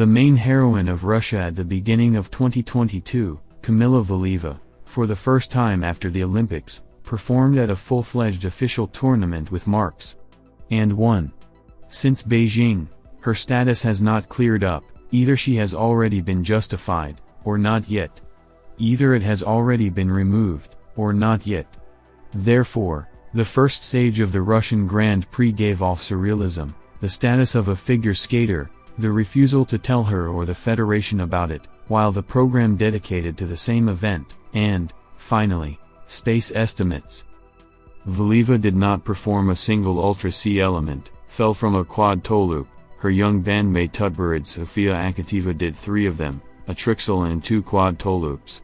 The main heroine of Russia at the beginning of 2022, Kamila Valieva, for the first time after the Olympics, performed at a full-fledged official tournament with marks. And won. Since Beijing, her status has not cleared up, either she has already been justified, or not yet. Either it has already been removed, or not yet. Therefore, the first stage of the Russian Grand Prix gave off surrealism, the status of a figure skater, the refusal to tell her or the federation about it, while the program dedicated to the same event, and, finally, space estimates. Valieva did not perform a single Ultra C element, fell from a quad toe loop. Her young bandmate Tutberid Sofia Akatieva did 3 of them, a trixel and 2 quad toe loops.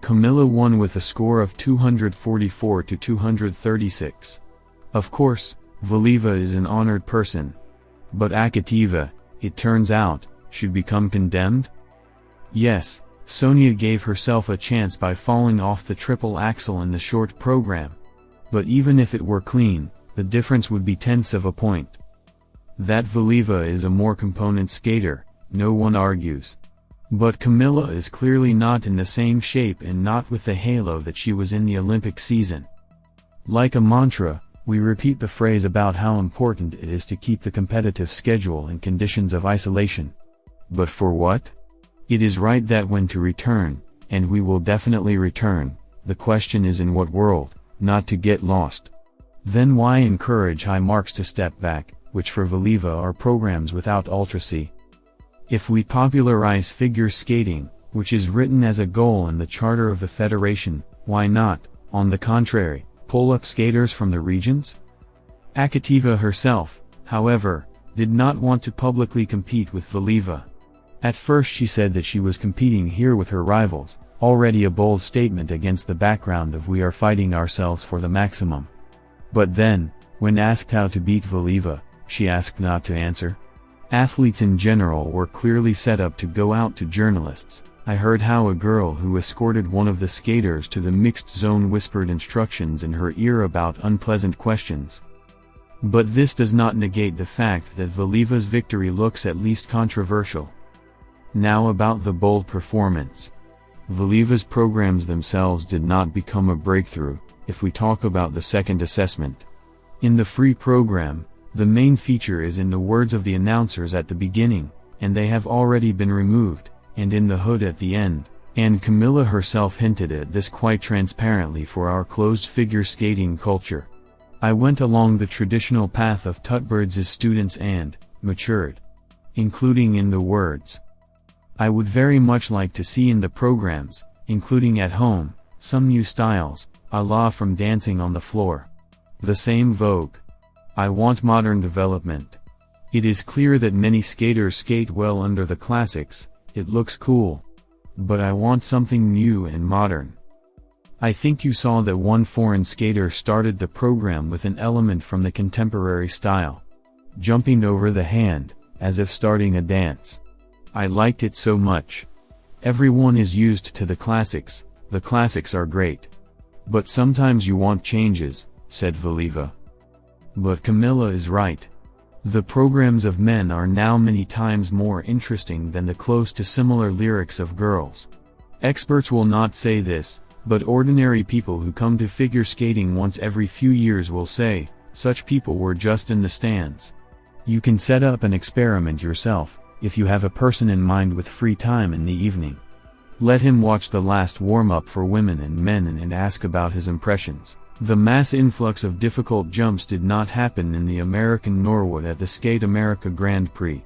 Kamila won with a score of 244 to 236. Of course, Valieva is an honored person. But Akatieva, it turns out, should become condemned? Yes, Sonia gave herself a chance by falling off the triple axel in the short program. But even if it were clean, the difference would be tenths of a point. That Valieva is a more component skater, no one argues. But Kamila is clearly not in the same shape and not with the halo that she was in the Olympic season. Like a mantra, we repeat the phrase about how important it is to keep the competitive schedule in conditions of isolation. But for what? It is right that when to return, and we will definitely return, the question is in what world, not to get lost. Then why encourage high marks to step back, which for Valieva are programs without Ultra C? If we popularize figure skating, which is written as a goal in the charter of the federation, why not, on the contrary, pull up skaters from the regions? Akatieva herself, however, did not want to publicly compete with Valieva. At first she said that she was competing here with her rivals, already a bold statement against the background of we are fighting ourselves for the maximum. But then, when asked how to beat Valieva, she asked not to answer. Athletes in general were clearly set up to go out to journalists. I heard how a girl who escorted one of the skaters to the mixed zone whispered instructions in her ear about unpleasant questions. But this does not negate the fact that Valieva's victory looks at least controversial. Now about the bold performance. Valieva's programs themselves did not become a breakthrough, if we talk about the second assessment. In the free program, the main feature is in the words of the announcers at the beginning, and they have already been removed, and in the hood at the end, and Kamila herself hinted at this quite transparently for our closed figure skating culture. I went along the traditional path of Tutberid's students and matured, including in the words. I would very much like to see in the programs, including at home, some new styles, a la from dancing on the floor. The same vogue. I want modern development. It is clear that many skaters skate well under the classics, it looks cool. But I want something new and modern. I think you saw that one foreign skater started the program with an element from the contemporary style. Jumping over the hand, as if starting a dance. I liked it so much. Everyone is used to the classics are great. But sometimes you want changes, said Valieva. But Kamila is right. The programs of men are now many times more interesting than the close to similar lyrics of girls. Experts will not say this, but ordinary people who come to figure skating once every few years will say, such people were just in the stands. You can set up an experiment yourself, if you have a person in mind with free time in the evening. Let him watch the last warm-up for women and men and ask about his impressions. The mass influx of difficult jumps did not happen in the American Norwood at the Skate America Grand Prix.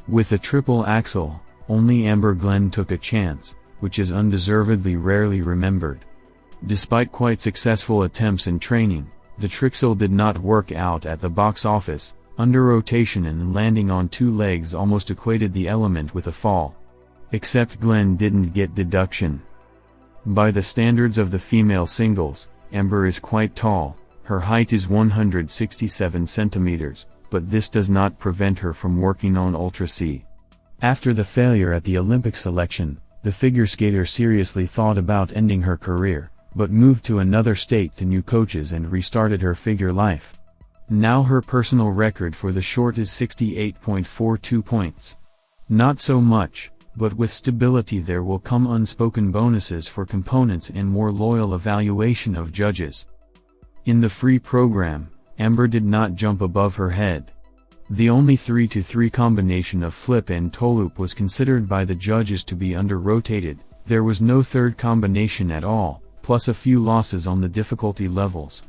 With a triple axel, only Amber Glenn took a chance, which is undeservedly rarely remembered. Despite quite successful attempts in training, the trixel did not work out at the box office. Under rotation and landing on 2 legs almost equated the element with a fall. Except Glenn didn't get deduction. By the standards of the female singles, Amber is quite tall, her height is 167 centimeters, but this does not prevent her from working on Ultra C. After the failure at the Olympic selection, the figure skater seriously thought about ending her career, but moved to another state to new coaches and restarted her figure life. Now her personal record for the short is 68.42 points. Not so much, but with stability there will come unspoken bonuses for components and more loyal evaluation of judges. In the free program, Ember did not jump above her head. The only 3-3 combination of flip and toe loop was considered by the judges to be under-rotated. There was no third combination at all, plus a few losses on the difficulty levels.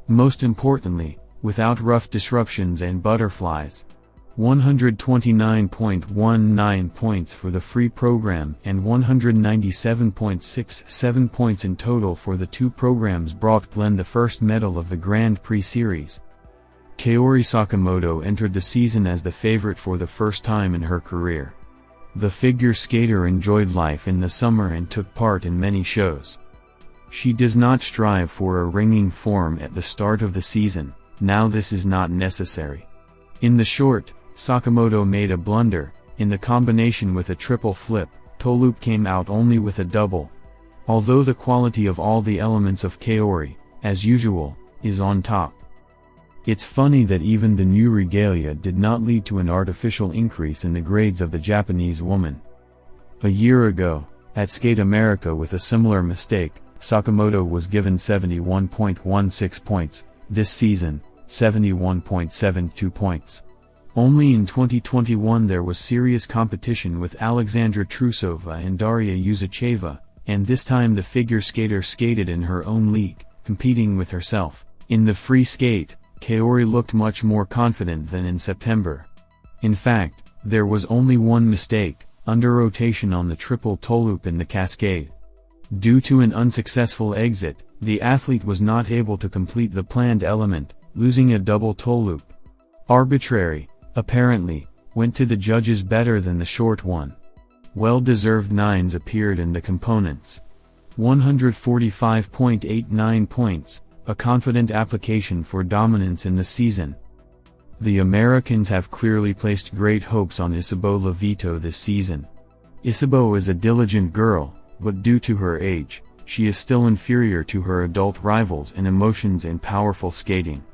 Most importantly, without rough disruptions and butterflies. 129.19 points for the free program and 197.67 points in total for the two programs brought Glenn the first medal of the Grand Prix series. Kaori Sakamoto entered the season as the favorite for the first time in her career. The figure skater enjoyed life in the summer and took part in many shows. She does not strive for a ringing form at the start of the season. Now this is not necessary. In the short, Sakamoto made a blunder. In the combination with a triple flip, toe loop came out only with a double. Although the quality of all the elements of Kaori, as usual, is on top. It's funny that even the new regalia did not lead to an artificial increase in the grades of the Japanese woman. A year ago, at Skate America with a similar mistake, Sakamoto was given 71.16 points, this season, 71.72 points. Only in 2021 there was serious competition with Alexandra Trusova and Daria Yuzacheva, and this time the figure skater skated in her own league, competing with herself. In the free skate, Kaori looked much more confident than in September. In fact, there was only one mistake, under rotation on the triple toe loop in the cascade. Due to an unsuccessful exit, the athlete was not able to complete the planned element, losing a double toe loop. Arbitrary, apparently, went to the judges better than the short one. Well-deserved nines appeared in the components. 145.89 points, a confident application for dominance in the season. The Americans have clearly placed great hopes on Isabeau Levito this season. Isabeau is a diligent girl, but due to her age, she is still inferior to her adult rivals in emotions and powerful skating.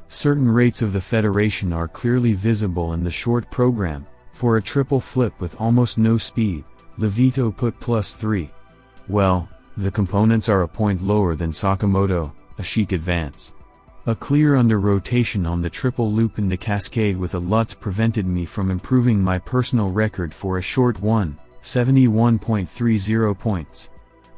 Certain rates of the federation are clearly visible in the short program. For a triple flip with almost no speed, Levito put +3. Well, the components are a point lower than Sakamoto, a chic advance. A clear under-rotation on the triple loop in the cascade with a Lutz prevented me from improving my personal record for a short one, 71.30 points.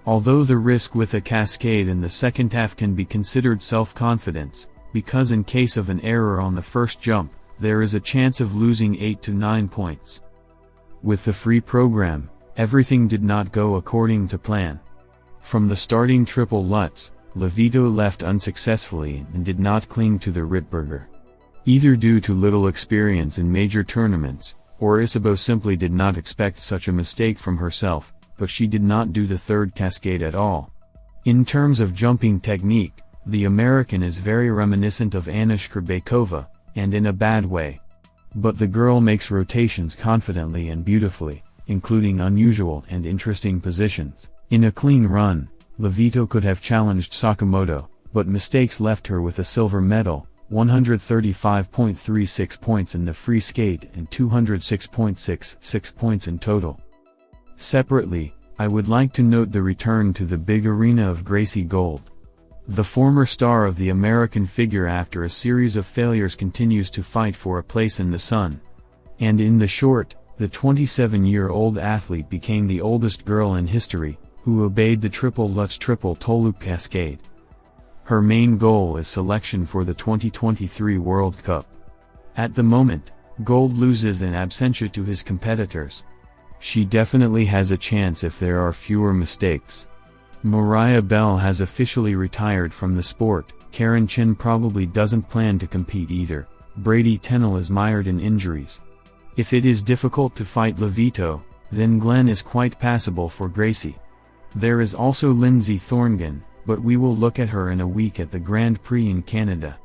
Although the risk with a cascade in the second half can be considered self-confidence, because in case of an error on the first jump, there is a chance of losing 8 to 9 points. With the free program, everything did not go according to plan. From the starting triple Lutz, Levito left unsuccessfully and did not cling to the Rittberger. Either due to little experience in major tournaments, or Isabeau simply did not expect such a mistake from herself, but she did not do the third cascade at all. In terms of jumping technique, the American is very reminiscent of Anna Shkrbekova, and in a bad way. But the girl makes rotations confidently and beautifully, including unusual and interesting positions. In a clean run, Levito could have challenged Sakamoto, but mistakes left her with a silver medal, 135.36 points in the free skate and 206.66 points in total. Separately, I would like to note the return to the big arena of Gracie Gold. The former star of the American figure after a series of failures continues to fight for a place in the sun. And in the short, the 27-year-old athlete became the oldest girl in history, who obeyed the triple Lutz triple toe loop cascade. Her main goal is selection for the 2023 World Cup. At the moment, Gold loses in absentia to his competitors. She definitely has a chance if there are fewer mistakes. Mariah Bell has officially retired from the sport. Karen Chin probably doesn't plan to compete either. Brady Tennell is mired in injuries. If it is difficult to fight Levito, then Glenn is quite passable for Gracie. There is also Lindsay Thorngan, but we will look at her in a week at the Grand Prix in Canada.